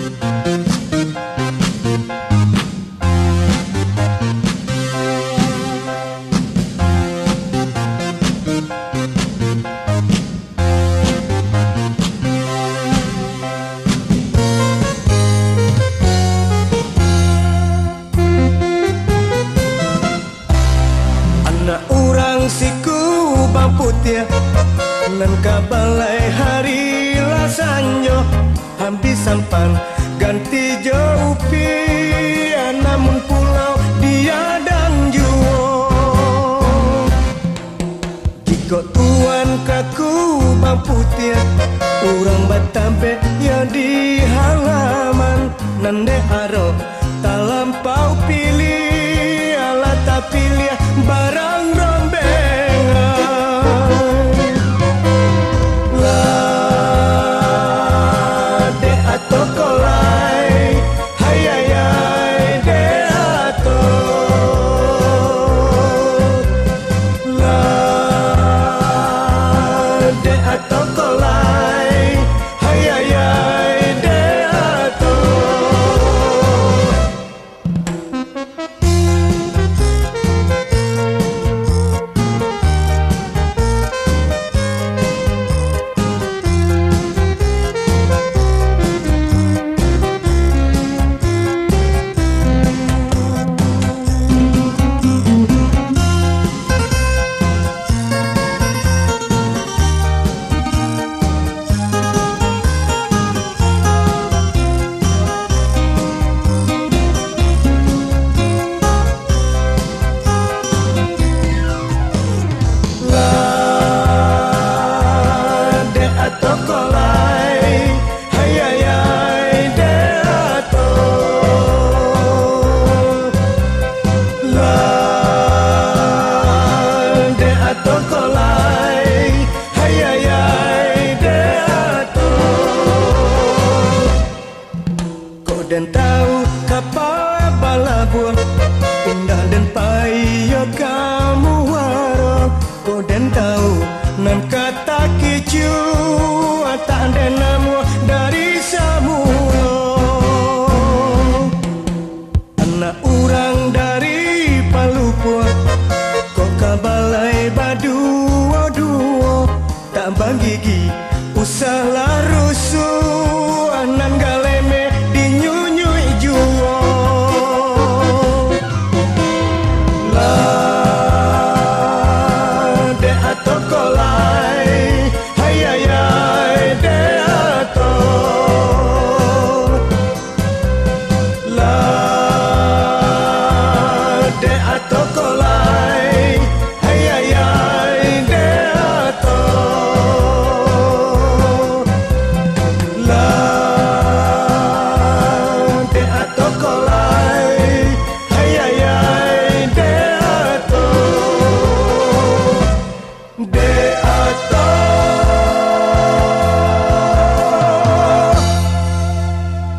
Anak orang siku bang putih nan kabalai hari lasanyo habis sampan ganti jauh pi namun pulau dia dan juo jika tuan kaku bang putih orang batampe ya di halaman nande aro tak lampau pilih ala tak pilih barang rombengan lah de atau kolai hayayai de atau lah de atau kolai hayayai de atau dan tahu